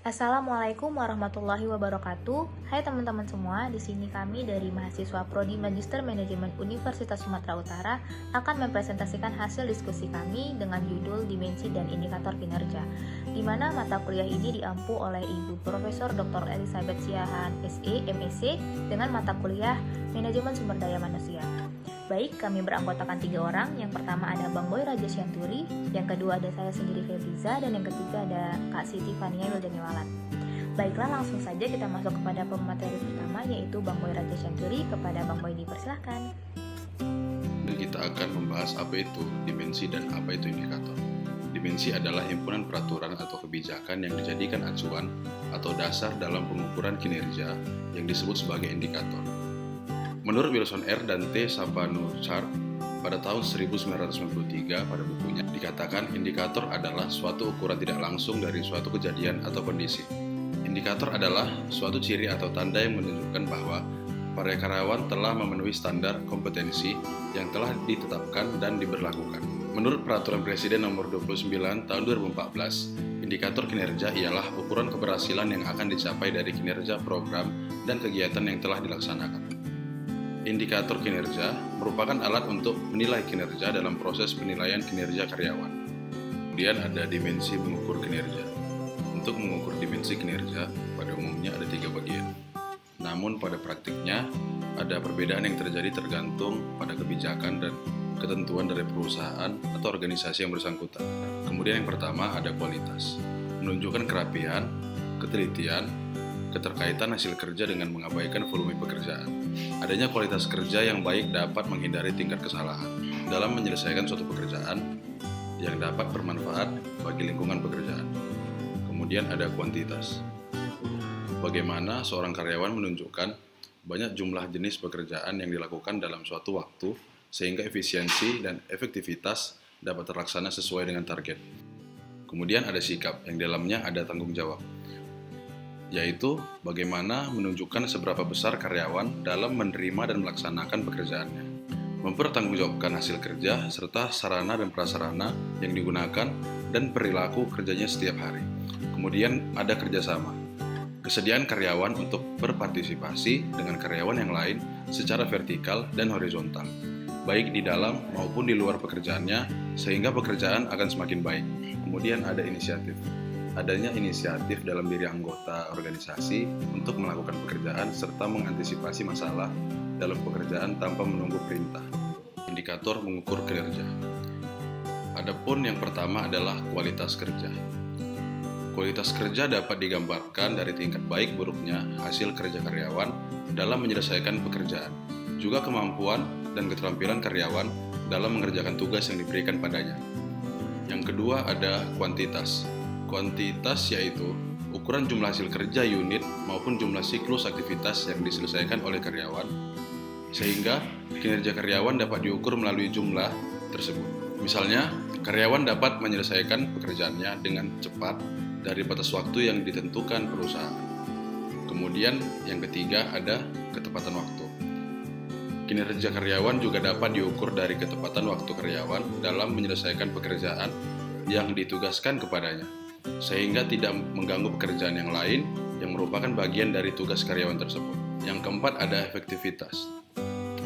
Assalamualaikum warahmatullahi wabarakatuh. Hai teman-teman semua, di sini kami dari mahasiswa Prodi Magister Manajemen Universitas Sumatera Utara akan mempresentasikan hasil diskusi kami dengan judul Dimensi dan Indikator Kinerja, di mana mata kuliah ini diampu oleh Ibu Profesor Dr. Elizabeth Siahaan, SE, MSc, dengan mata kuliah Manajemen Sumber Daya Manusia. Baik, kami beranggotakan 3 orang. Yang pertama ada Bang Boy Raja Syanturi, yang kedua ada saya sendiri Febriza, dan yang ketiga ada Kak Siti Fania Wildaniwalat. Baiklah, langsung saja kita masuk kepada pemateri pertama, yaitu Bang Boy Raja Syanturi. Kepada Bang Boy dipersilahkan. Kita akan membahas apa itu dimensi dan apa itu indikator. Dimensi adalah himpunan peraturan atau kebijakan yang dijadikan acuan atau dasar dalam pengukuran kinerja yang disebut sebagai indikator. Menurut Wilson R. dan T. Sabanuchar pada tahun 1993 pada bukunya dikatakan indikator adalah suatu ukuran tidak langsung dari suatu kejadian atau kondisi. Indikator adalah suatu ciri atau tanda yang menunjukkan bahwa para karyawan telah memenuhi standar kompetensi yang telah ditetapkan dan diberlakukan. Menurut Peraturan Presiden Nomor 29 Tahun 2014, indikator kinerja ialah ukuran keberhasilan yang akan dicapai dari kinerja program dan kegiatan yang telah dilaksanakan. Indikator kinerja merupakan alat untuk menilai kinerja dalam proses penilaian kinerja karyawan. Kemudian ada dimensi mengukur kinerja. Untuk mengukur dimensi kinerja, pada umumnya ada 3 bagian. Namun pada praktiknya, ada perbedaan yang terjadi tergantung pada kebijakan dan ketentuan dari perusahaan atau organisasi yang bersangkutan. Kemudian yang pertama ada kualitas, menunjukkan kerapian, ketelitian, keterkaitan hasil kerja dengan mengabaikan volume pekerjaan. Adanya kualitas kerja yang baik dapat menghindari tingkat kesalahan dalam menyelesaikan suatu pekerjaan yang dapat bermanfaat bagi lingkungan pekerjaan. Kemudian ada kuantitas. Bagaimana seorang karyawan menunjukkan banyak jumlah jenis pekerjaan yang dilakukan dalam suatu waktu sehingga efisiensi dan efektivitas dapat terlaksana sesuai dengan target. Kemudian ada sikap yang dalamnya ada tanggung jawab, yaitu bagaimana menunjukkan seberapa besar karyawan dalam menerima dan melaksanakan pekerjaannya, mempertanggungjawabkan hasil kerja serta sarana dan prasarana yang digunakan dan perilaku kerjanya setiap hari. Kemudian ada kerjasama, kesediaan karyawan untuk berpartisipasi dengan karyawan yang lain secara vertikal dan horizontal, baik di dalam maupun di luar pekerjaannya, sehingga pekerjaan akan semakin baik. Kemudian ada inisiatif. Adanya inisiatif dalam diri anggota organisasi untuk melakukan pekerjaan serta mengantisipasi masalah dalam pekerjaan tanpa menunggu perintah. Indikator mengukur kinerja. Adapun yang pertama adalah kualitas kerja. Kualitas kerja dapat digambarkan dari tingkat baik buruknya hasil kerja karyawan dalam menyelesaikan pekerjaan, juga kemampuan dan keterampilan karyawan dalam mengerjakan tugas yang diberikan padanya. Yang kedua ada kuantitas. Kuantitas yaitu ukuran jumlah hasil kerja unit maupun jumlah siklus aktivitas yang diselesaikan oleh karyawan, sehingga kinerja karyawan dapat diukur melalui jumlah tersebut. Misalnya, karyawan dapat menyelesaikan pekerjaannya dengan cepat dari batas waktu yang ditentukan perusahaan. Kemudian yang ketiga ada ketepatan waktu. Kinerja karyawan juga dapat diukur dari ketepatan waktu karyawan dalam menyelesaikan pekerjaan yang ditugaskan kepadanya, sehingga tidak mengganggu pekerjaan yang lain yang merupakan bagian dari tugas karyawan tersebut. Yang keempat ada efektivitas.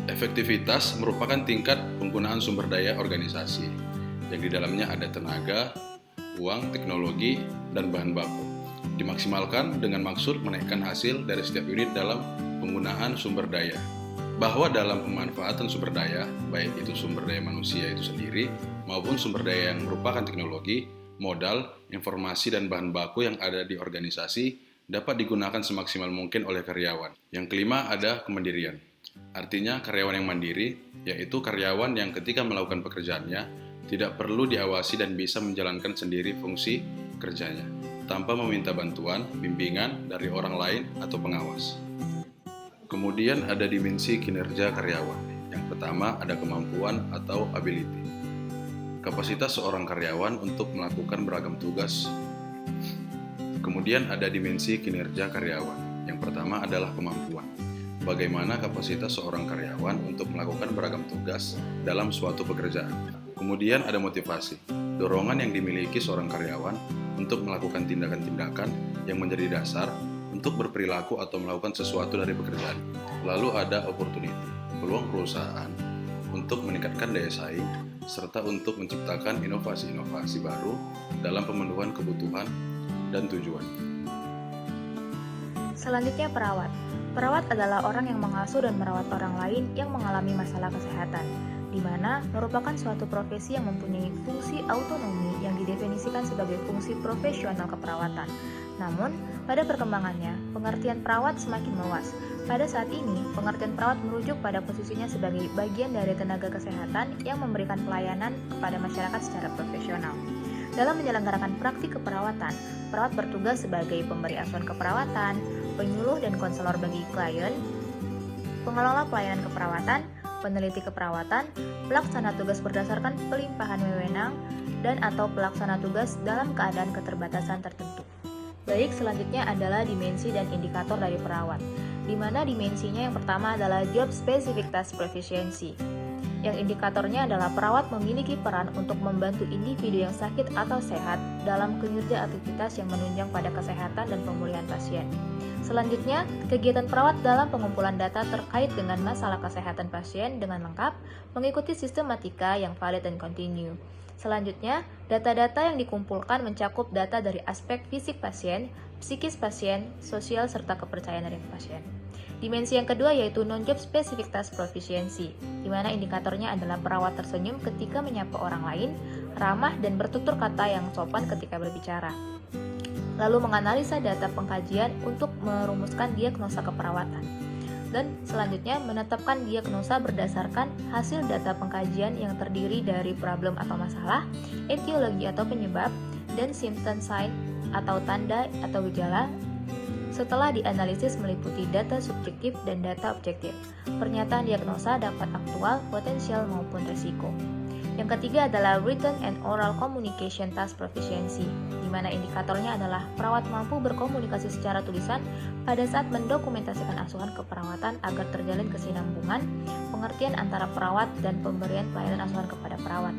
Efektivitas merupakan tingkat penggunaan sumber daya organisasi, yang di dalamnya ada tenaga, uang, teknologi, dan bahan baku. Dimaksimalkan dengan maksud menaikkan hasil dari setiap unit dalam penggunaan sumber daya. Bahwa dalam pemanfaatan sumber daya, baik itu sumber daya manusia itu sendiri, maupun sumber daya yang merupakan teknologi, modal, informasi, dan bahan baku yang ada di organisasi dapat digunakan semaksimal mungkin oleh karyawan. Yang kelima ada kemandirian. Artinya karyawan yang mandiri, yaitu karyawan yang ketika melakukan pekerjaannya tidak perlu diawasi dan bisa menjalankan sendiri fungsi kerjanya, tanpa meminta bantuan, bimbingan dari orang lain atau pengawas. Kemudian ada dimensi kinerja karyawan. Yang pertama ada kemampuan atau ability. Kapasitas seorang karyawan untuk melakukan beragam tugas. Kemudian ada dimensi kinerja karyawan. Yang pertama adalah kemampuan. Bagaimana kapasitas seorang karyawan untuk melakukan beragam tugas dalam suatu pekerjaan. Kemudian ada motivasi, dorongan yang dimiliki seorang karyawan untuk melakukan tindakan-tindakan yang menjadi dasar untuk berperilaku atau melakukan sesuatu dari pekerjaan. Lalu ada opportunity, peluang perusahaan untuk meningkatkan daya saing serta untuk menciptakan inovasi-inovasi baru dalam pemenuhan kebutuhan dan tujuan. Selanjutnya perawat. Perawat adalah orang yang mengasuh dan merawat orang lain yang mengalami masalah kesehatan, di mana merupakan suatu profesi yang mempunyai fungsi autonomi yang didefinisikan sebagai fungsi profesional keperawatan. Namun, pada perkembangannya, pengertian perawat semakin meluas. Pada saat ini, pengertian perawat merujuk pada posisinya sebagai bagian dari tenaga kesehatan yang memberikan pelayanan kepada masyarakat secara profesional. Dalam menyelenggarakan praktik keperawatan, perawat bertugas sebagai pemberi asuhan keperawatan, penyuluh dan konselor bagi klien, pengelola pelayanan keperawatan, peneliti keperawatan, pelaksana tugas berdasarkan pelimpahan wewenang, dan atau pelaksana tugas dalam keadaan keterbatasan tertentu. Baik, selanjutnya adalah dimensi dan indikator dari perawat, di mana dimensinya yang pertama adalah job specific task proficiency. Yang indikatornya adalah perawat memiliki peran untuk membantu individu yang sakit atau sehat dalam kinerja aktivitas yang menunjang pada kesehatan dan pemulihan pasien. Selanjutnya, kegiatan perawat dalam pengumpulan data terkait dengan masalah kesehatan pasien dengan lengkap, mengikuti sistematika yang valid dan kontinu. Selanjutnya, data-data yang dikumpulkan mencakup data dari aspek fisik pasien, psikis pasien, sosial, serta kepercayaan dari pasien. Dimensi yang kedua yaitu non-job specific task proficiency, di mana indikatornya adalah perawat tersenyum ketika menyapa orang lain, ramah dan bertutur kata yang sopan ketika berbicara. Lalu menganalisa data pengkajian untuk merumuskan diagnosa keperawatan. Dan selanjutnya menetapkan diagnosa berdasarkan hasil data pengkajian yang terdiri dari problem atau masalah, etiologi atau penyebab, dan symptom sign atau tanda atau gejala. Setelah dianalisis meliputi data subjektif dan data objektif, pernyataan diagnosa dapat aktual, potensial maupun resiko. Yang ketiga adalah written and oral communication task proficiency, di mana indikatornya adalah perawat mampu berkomunikasi secara tulisan pada saat mendokumentasikan asuhan keperawatan agar terjalin kesinambungan, pengertian antara perawat dan pemberian pelayanan asuhan kepada perawat,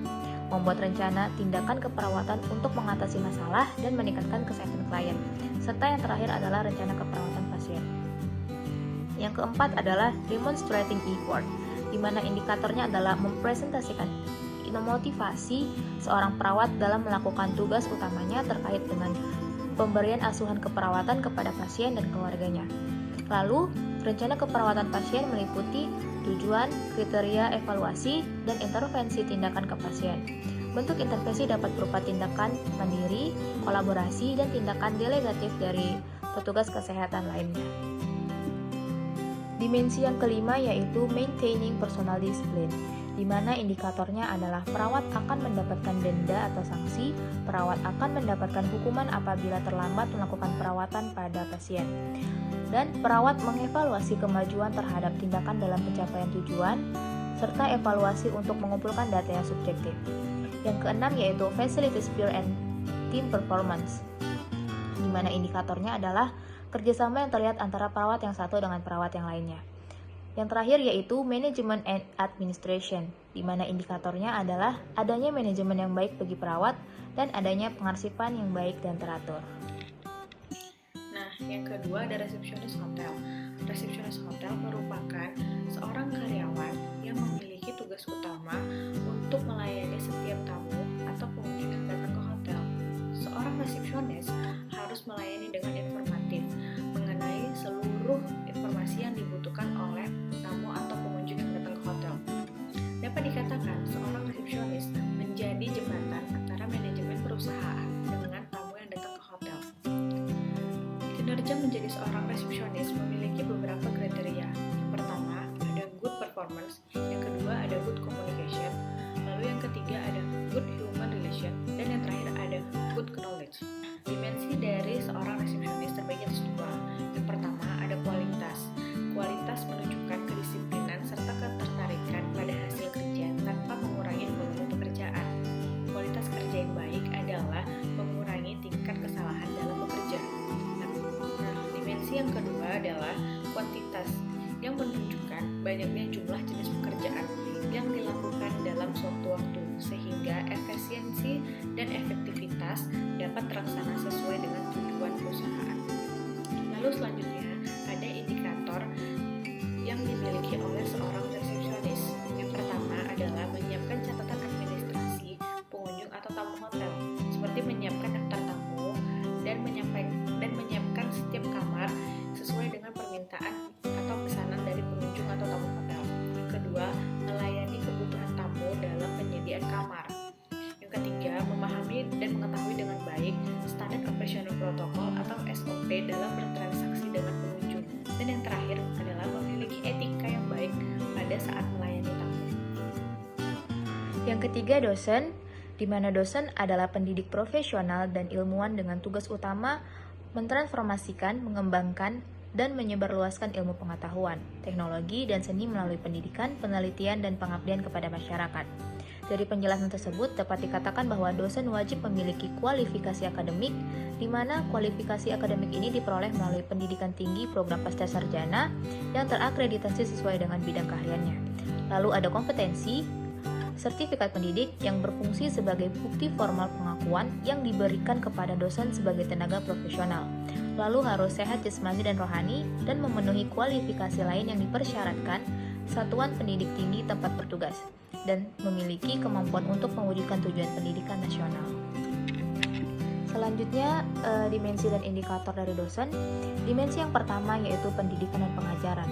membuat rencana tindakan keperawatan untuk mengatasi masalah dan meningkatkan kesehatan klien, serta yang terakhir adalah rencana keperawatan pasien. Yang keempat adalah demonstrating effort, di mana indikatornya adalah mempresentasikan motivasi seorang perawat dalam melakukan tugas utamanya terkait dengan pemberian asuhan keperawatan kepada pasien dan keluarganya. Lalu, rencana keperawatan pasien meliputi tujuan, kriteria evaluasi, dan intervensi tindakan ke pasien. Bentuk intervensi dapat berupa tindakan mandiri, kolaborasi, dan tindakan delegatif dari petugas kesehatan lainnya. Dimensi yang kelima yaitu maintaining personal discipline, di mana indikatornya adalah perawat akan mendapatkan denda atau sanksi, perawat akan mendapatkan hukuman apabila terlambat melakukan perawatan pada pasien, dan perawat mengevaluasi kemajuan terhadap tindakan dalam pencapaian tujuan, serta evaluasi untuk mengumpulkan data yang subjektif. Yang keenam yaitu facilities peer and team performance, di mana indikatornya adalah kerjasama yang terlihat antara perawat yang satu dengan perawat yang lainnya. Yang terakhir yaitu management and administration, di mana indikatornya adalah adanya manajemen yang baik bagi perawat dan adanya pengarsipan yang baik dan teratur. Nah, yang kedua ada resepsionis hotel. Resepsionis hotel merupakan seorang karyawan yang memiliki tugas utama untuk melayani setiap tamu atau pengunjung yang datang ke hotel. Seorang resepsionis harus melayani dengan informatif mengenai seluruh informasi yang dibutuhkan oleh tamu atau pengunjung yang datang ke hotel. Dapat dikatakan seorang resepsionis menjadi jembatan antara manajemen perusahaan dengan tamu yang datang ke hotel. Kinerja menjadi seorang resepsionis memiliki beberapa kriteria. Yang pertama ada good performance, yang kedua ada good communication, lalu yang ketiga ada good human relation, dan yang terakhir ada good knowledge. Dimensi dari seorang resepsionis terbagi atas dua. Yang pertama ada kualitas. Kualitas menunjukkan kedisiplinan serta ketertarikan pada hasil kerja tanpa mengurangi volume pekerjaan. Kualitas kerja yang baik adalah mengurangi tingkat kesalahan dalam bekerja. Nah, dimensi yang kedua adalah kuantitas yang menunjukkan banyaknya jumlah jenis pekerjaan yang dilakukan dalam suatu waktu sehingga efisiensi dan efektivitas dapat terlaksana sesuai dengan tujuan perusahaan. Lalu selanjutnya ada indikator yang dimiliki oleh seorang resepsionis. Yang pertama adalah menyiapkan catatan administrasi pengunjung atau tamu hotel, seperti menyiapkan daftar tamu dan menyiapkan setiap kamar sesuai dengan permintaan atau pesanan dari pengunjung atau tamu hotel. Yang kedua, melayani kebutuhan tamu dalam penyediaan kamar. Yang ketiga, memahami dan mengetahui dengan baik standar operational protocol atau SOP dalam bertransaksi dengan pengunjung. Dan yang terakhir adalah memiliki etika yang baik pada saat melayani tamu. Yang ketiga, dosen, di mana dosen adalah pendidik profesional dan ilmuwan dengan tugas utama mentransformasikan, mengembangkan, dan menyebarluaskan ilmu pengetahuan, teknologi, dan seni melalui pendidikan, penelitian, dan pengabdian kepada masyarakat. Dari penjelasan tersebut dapat dikatakan bahwa dosen wajib memiliki kualifikasi akademik, di mana kualifikasi akademik ini diperoleh melalui pendidikan tinggi program pascasarjana yang terakreditasi sesuai dengan bidang keahliannya. Lalu ada kompetensi, sertifikat pendidik yang berfungsi sebagai bukti formal pengakuan yang diberikan kepada dosen sebagai tenaga profesional. Lalu harus sehat jasmani dan rohani dan memenuhi kualifikasi lain yang dipersyaratkan satuan pendidik tinggi tempat bertugas dan memiliki kemampuan untuk mewujudkan tujuan pendidikan nasional. Selanjutnya, dimensi dan indikator dari dosen. Dimensi yang pertama yaitu pendidikan dan pengajaran,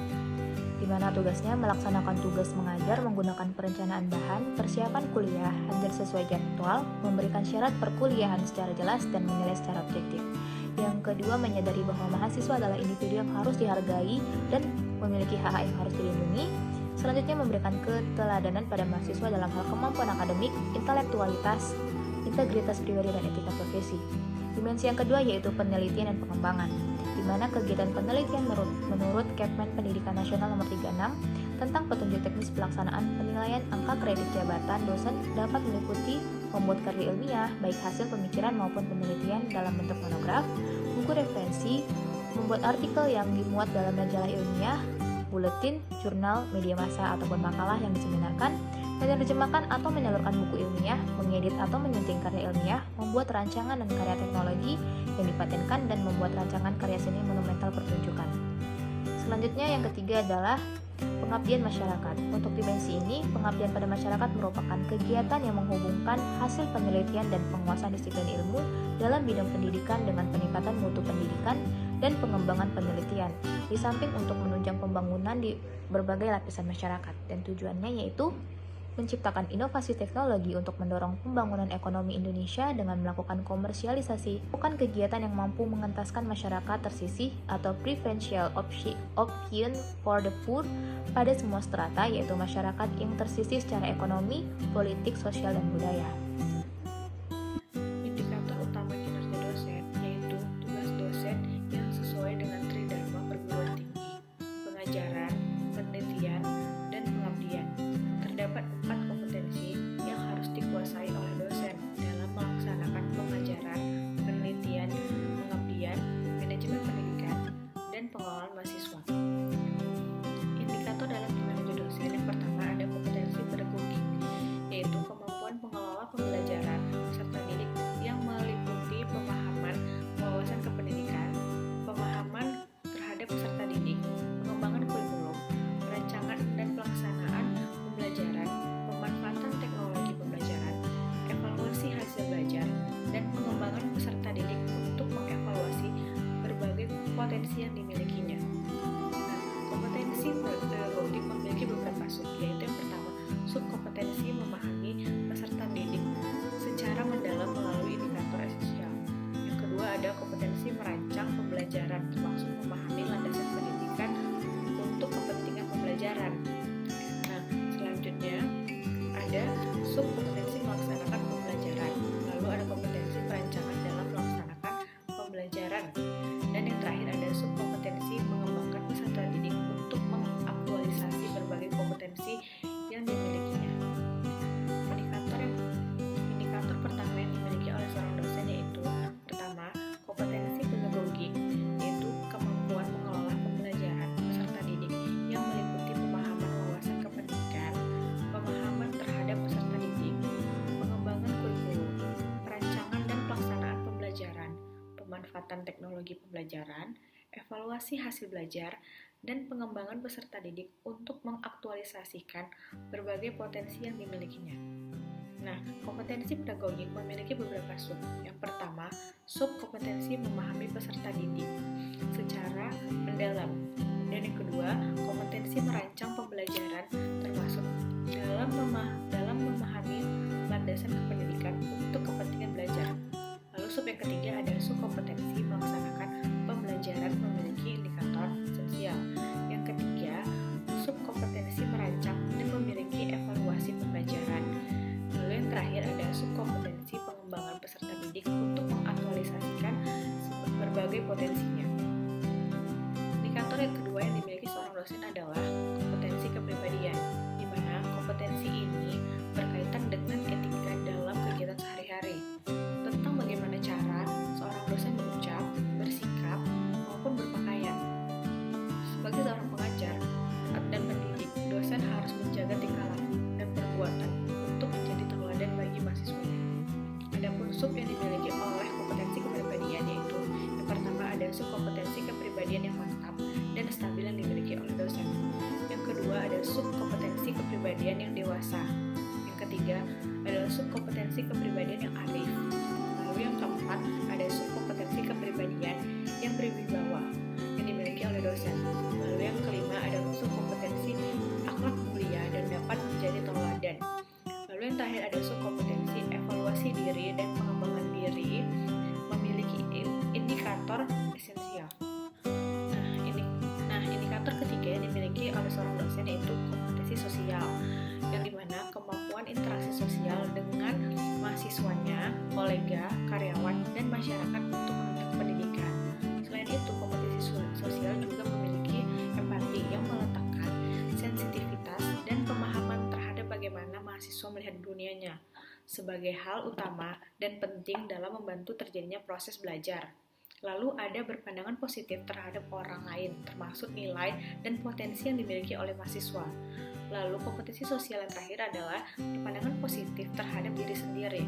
di mana tugasnya melaksanakan tugas mengajar menggunakan perencanaan bahan, persiapan kuliah, hadir sesuai jadwal, memberikan syarat perkuliahan secara jelas dan menilai secara objektif. Yang kedua, menyadari bahwa mahasiswa adalah individu yang harus dihargai dan memiliki hak yang harus dilindungi. Selanjutnya, memberikan keteladanan pada mahasiswa dalam hal kemampuan akademik, intelektualitas, integritas pribadi, dan etika profesi. Dimensi yang kedua yaitu penelitian dan pengembangan, di mana kegiatan penelitian menurut Kepmen Pendidikan Nasional nomor 36 tentang petunjuk teknis pelaksanaan penilaian angka kredit jabatan dosen dapat meliputi membuat karya ilmiah, baik hasil pemikiran maupun penelitian dalam bentuk monograf, buku referensi, membuat artikel yang dimuat dalam majalah ilmiah, buletin, jurnal, media massa, ataupun makalah yang diseminarkan, menerjemahkan atau menyalurkan buku ilmiah, mengedit atau menyunting karya ilmiah, membuat rancangan dan karya teknologi yang dipatenkan, dan membuat rancangan karya seni monumental pertunjukan. Selanjutnya yang ketiga adalah pengabdian masyarakat. Untuk dimensi ini, pengabdian pada masyarakat merupakan kegiatan yang menghubungkan hasil penelitian dan penguasaan disiplin ilmu dalam bidang pendidikan dengan peningkatan mutu pendidikan dan pengembangan penelitian, di samping untuk menunjang pembangunan di berbagai lapisan masyarakat. Dan tujuannya yaitu menciptakan inovasi teknologi untuk mendorong pembangunan ekonomi Indonesia dengan melakukan komersialisasi, bukan kegiatan yang mampu mengentaskan masyarakat tersisih atau preferential option for the poor pada semua strata, yaitu masyarakat yang tersisih secara ekonomi, politik, sosial, dan budaya. Indikator utama kinerja dosen yaitu tugas dosen yang sesuai dengan tridharma perguruan tinggi, pengajaran, penelitian, dan pengabdian. Terdapat 4 kompetensi yang harus dikuasai oleh dosen dalam melaksanakan pengajaran, penelitian, pengabdian, manajemen pendidikan, dan pengelolaan mahasiswa. Indikator dalam kinerja dosen yang pertama ada kompetensi pedagogik, yaitu kemampuan pengelola pembelajaran serta didik yang meliputi pemahaman, wawasan kependidikan, pemahaman terhadap peserta didik, pengembangan kurikulum, perancangan dan pelaksanaan pembelajaran, pemanfaatan teknologi pembelajaran, evaluasi hasil belajar, dan pengembangan peserta didik untuk mengevaluasi berbagai potensi yang dimilikinya. Nah, kompetensi pedagogik memiliki beberapa sub, yaitu yang pertama, subkompetensi memahami peserta didik secara mendalam melalui indikator esensial. Yang kedua ada kompetensi merancang pembelajaran, termasuk memahami landasan pendidikan untuk kepentingan pembelajaran. Nah, selanjutnya ada subkompetensi melaksanakan pembelajaran. Lalu ada kompetensi perancangan dalam melaksanakan pembelajaran. Dan yang terakhir ada subkompetensi mengembangkan peserta didik untuk mengaktualisasi berbagai kompetensi yang dimilikinya. Indikator pertama yang dimiliki oleh seorang dosen yaitu pertama, kompetensi pedagogik, yaitu kemampuan mengelola pembelajaran peserta didik yang meliputi pemahaman wawasan kependidikan, pemahaman terhadap peserta didik, pengembangan kurikulum, perancangan dan pelaksanaan pembelajaran, pemanfaatan teknologi pembelajaran, evaluasi hasil belajar, dan pengembangan peserta didik untuk mengaktualisasikan berbagai potensi yang dimilikinya. Nah, kompetensi pedagogik memiliki beberapa sub. Yang pertama, sub kompetensi memahami peserta didik secara mendalam. Dan yang kedua, kompetensi merancang pembelajaran termasuk dalam memahami landasan kependidikan untuk kepentingan belajar. Lalu sub yang ketiga ada sub kompetensi melaksanakan pembelajaran memiliki indikator esensial. Yang ketiga, sub kompetensi merancang dan memiliki evaluasi pembelajaran. Lalu yang terakhir ada sub kompetensi pengembangan peserta didik untuk mengaktualisasikan berbagai potensinya. Indikator yang kedua yang dimiliki seorang dosen adalah kompetensi kepribadian, di mana kompetensi ini berkaitan dengan etika dalam kegiatan sehari-hari, tentang bagaimana cara seorang dosen berucap, bersikap, maupun berpakaian. Sebagai seorang pengajar dan pendidik, dosen harus menjaga tingkah laku dan perbuatan untuk menjadi teladan bagi mahasiswanya. Adapun sub yang dimiliki oleh kompetensi kepribadian yaitu yang pertama ada sub kompetensi kepribadian yang mantap dan stabil yang dimiliki oleh dosen. Yang kedua ada sub kompetensi kepribadian yang dewasa. Yang ketiga adalah sub kompetensi kepribadian yang arif. Lalu yang keempat ada sub kompetensi kepribadian yang berwibawa yang dimiliki oleh dosen. Lalu yang kelima adalah sub kompetensi akhlak mulia dan dapat menjadi teladan. Lalu yang terakhir ada sub kompetensi evaluasi diri dan pengembangan diri memiliki indikator esensial. Indikator ketiga yang dimiliki oleh seorang dosen yaitu kompetensi sosial, yang dimana kemampuan interaksi sosial dengan mahasiswanya, kolega, karyawan, dan masyarakat untuk menuntut pendidikan. Selain itu, kompetensi sosial juga memiliki empati yang meletakkan sensitivitas dan pemahaman terhadap bagaimana mahasiswa melihat dunianya sebagai hal utama dan penting dalam membantu terjadinya proses belajar. Lalu ada berpandangan positif terhadap orang lain, termasuk nilai dan potensi yang dimiliki oleh mahasiswa. Lalu kompetensi sosial yang terakhir adalah berpandangan positif terhadap diri sendiri.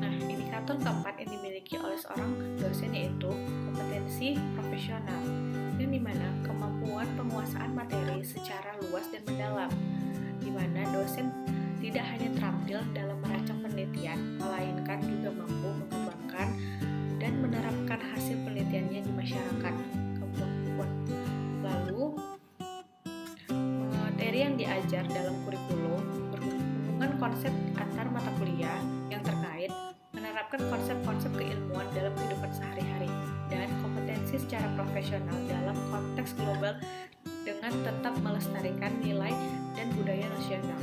Nah, indikator keempat yang dimiliki oleh seorang dosen yaitu kompetensi profesional, yang dimana kemampuan penguasaan materi secara luas dan mendalam, dimana dosen tidak hanya terampil dalam merancang penelitian, melainkan juga mampu mengembangkan dan menerapkan hasil penelitiannya di masyarakat. Lalu, materi yang diajar dalam kurikulum berhubungan konsep antar mata kuliah yang terkait, menerapkan konsep-konsep keilmuan dalam kehidupan sehari-hari, dan kompetensi secara profesional dalam konteks global dengan tetap melestarikan nilai dan budaya nasional.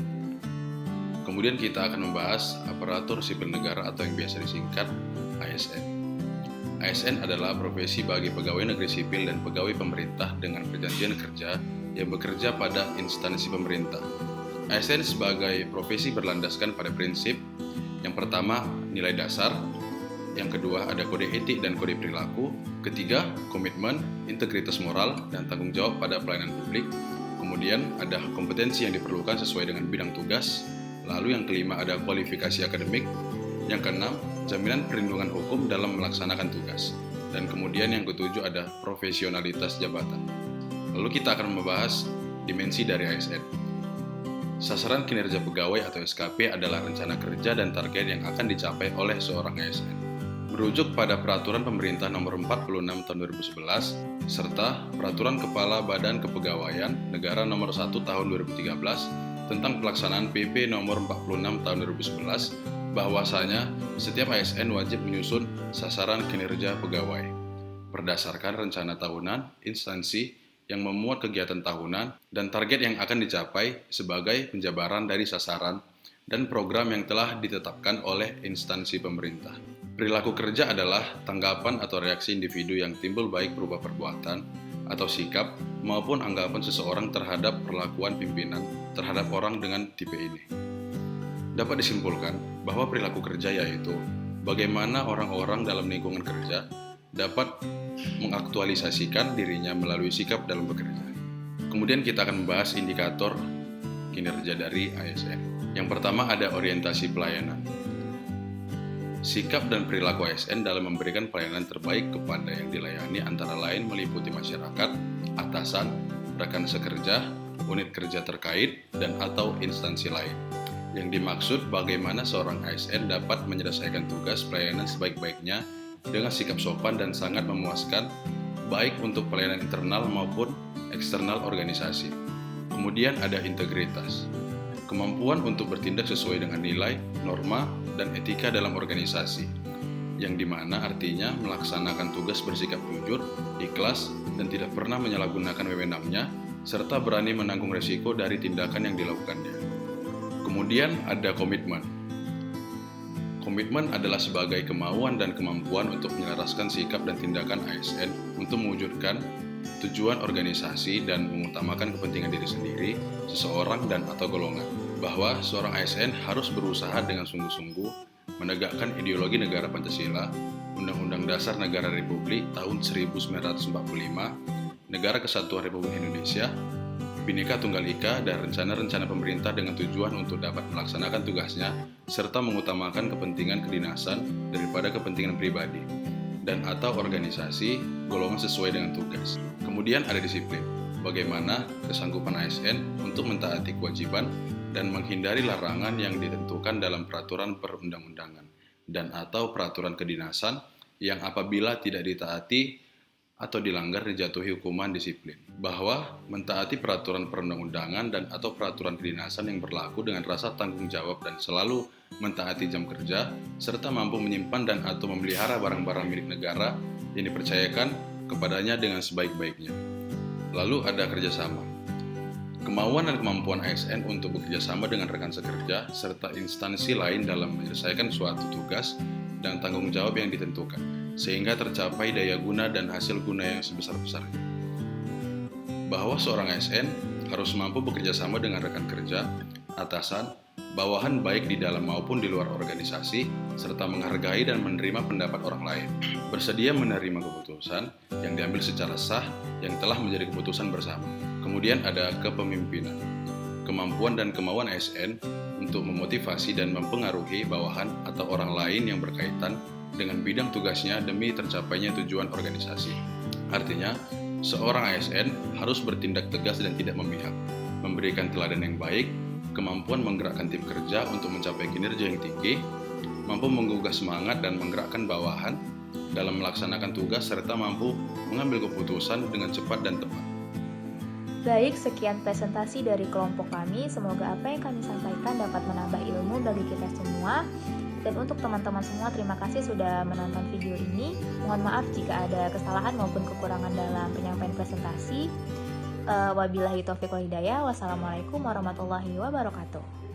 Kemudian kita akan membahas aparatur sipil negara atau yang biasa disingkat ASN. ASN adalah profesi bagi pegawai negeri sipil dan pegawai pemerintah dengan perjanjian kerja yang bekerja pada instansi pemerintah. ASN sebagai profesi berlandaskan pada prinsip yang pertama nilai dasar, yang kedua ada kode etik dan kode perilaku, ketiga komitmen, integritas moral, dan tanggung jawab pada pelayanan publik, kemudian ada kompetensi yang diperlukan sesuai dengan bidang tugas, lalu yang kelima ada kualifikasi akademik, yang keenam jaminan perlindungan hukum dalam melaksanakan tugas, dan kemudian yang ketujuh ada profesionalitas jabatan. Lalu kita akan membahas dimensi dari ASN. Sasaran kinerja pegawai atau SKP adalah rencana kerja dan target yang akan dicapai oleh seorang ASN. Merujuk pada Peraturan Pemerintah Nomor 46 Tahun 2011 serta Peraturan Kepala Badan Kepegawaian Negara Nomor 1 Tahun 2013 tentang pelaksanaan PP Nomor 46 Tahun 2011, bahwasanya setiap ASN wajib menyusun sasaran kinerja pegawai berdasarkan rencana tahunan instansi yang memuat kegiatan tahunan dan target yang akan dicapai sebagai penjabaran dari sasaran dan program yang telah ditetapkan oleh instansi pemerintah. Perilaku kerja adalah tanggapan atau reaksi individu yang timbul baik berupa perbuatan atau sikap maupun anggapan seseorang terhadap perlakuan pimpinan terhadap orang dengan tipe ini. Dapat disimpulkan bahwa perilaku kerja yaitu bagaimana orang-orang dalam lingkungan kerja dapat mengaktualisasikan dirinya melalui sikap dalam bekerja. Kemudian kita akan membahas indikator kinerja dari ASN. Yang pertama ada orientasi pelayanan. Sikap dan perilaku ASN dalam memberikan pelayanan terbaik kepada yang dilayani antara lain meliputi masyarakat, atasan, rekan sekerja, unit kerja terkait, dan atau instansi lain. Yang dimaksud bagaimana seorang ASN dapat menyelesaikan tugas pelayanan sebaik-baiknya dengan sikap sopan dan sangat memuaskan, baik untuk pelayanan internal maupun eksternal organisasi. Kemudian ada integritas. Kemampuan untuk bertindak sesuai dengan nilai, norma, dan etika dalam organisasi, yang dimana artinya melaksanakan tugas bersikap jujur, ikhlas, dan tidak pernah menyalahgunakan wewenangnya, serta berani menanggung resiko dari tindakan yang dilakukannya. Kemudian ada komitmen. Komitmen adalah sebagai kemauan dan kemampuan untuk menyelaraskan sikap dan tindakan ASN untuk mewujudkan tujuan organisasi dan mengutamakan kepentingan diri sendiri, seseorang dan atau golongan. Bahwa seorang ASN harus berusaha dengan sungguh-sungguh menegakkan ideologi negara Pancasila, Undang-Undang Dasar Negara Republik tahun 1945, Negara Kesatuan Republik Indonesia, Bhinneka Tunggal Ika, dan rencana-rencana pemerintah dengan tujuan untuk dapat melaksanakan tugasnya, serta mengutamakan kepentingan kedinasan daripada kepentingan pribadi dan atau organisasi golongan sesuai dengan tugas. Kemudian ada disiplin. Bagaimana kesanggupan ASN untuk mentaati kewajiban dan menghindari larangan yang ditentukan dalam peraturan perundang-undangan dan atau peraturan kedinasan yang apabila tidak ditaati atau dilanggar dijatuhi hukuman disiplin. Bahwa mentaati peraturan perundang-undangan dan atau peraturan kedinasan yang berlaku dengan rasa tanggung jawab dan selalu mentaati jam kerja, serta mampu menyimpan dan atau memelihara barang-barang milik negara yang dipercayakan kepadanya dengan sebaik-baiknya. Lalu ada kerjasama. Kemauan dan kemampuan ASN untuk bekerjasama dengan rekan sekerja serta instansi lain dalam menyelesaikan suatu tugas dan tanggung jawab yang ditentukan, sehingga tercapai daya guna dan hasil guna yang sebesar-besarnya. Bahwa seorang ASN harus mampu bekerjasama dengan rekan kerja, atasan, bawahan baik di dalam maupun di luar organisasi, serta menghargai dan menerima pendapat orang lain. Bersedia menerima keputusan yang diambil secara sah yang telah menjadi keputusan bersama. Kemudian ada kepemimpinan. Kemampuan dan kemauan ASN untuk memotivasi dan mempengaruhi bawahan atau orang lain yang berkaitan dengan bidang tugasnya demi tercapainya tujuan organisasi. Artinya, seorang ASN harus bertindak tegas dan tidak memihak, memberikan teladan yang baik, kemampuan menggerakkan tim kerja untuk mencapai kinerja yang tinggi, mampu menggugah semangat dan menggerakkan bawahan dalam melaksanakan tugas, serta mampu mengambil keputusan dengan cepat dan tepat. Baik, sekian presentasi dari kelompok kami. Semoga apa yang kami sampaikan dapat menambah ilmu bagi kita semua. Dan untuk teman-teman semua, terima kasih sudah menonton video ini. Mohon maaf jika ada kesalahan maupun kekurangan dalam penyampaian presentasi. Wabillahi taufiq wal hidayah. Wassalamualaikum warahmatullahi wabarakatuh.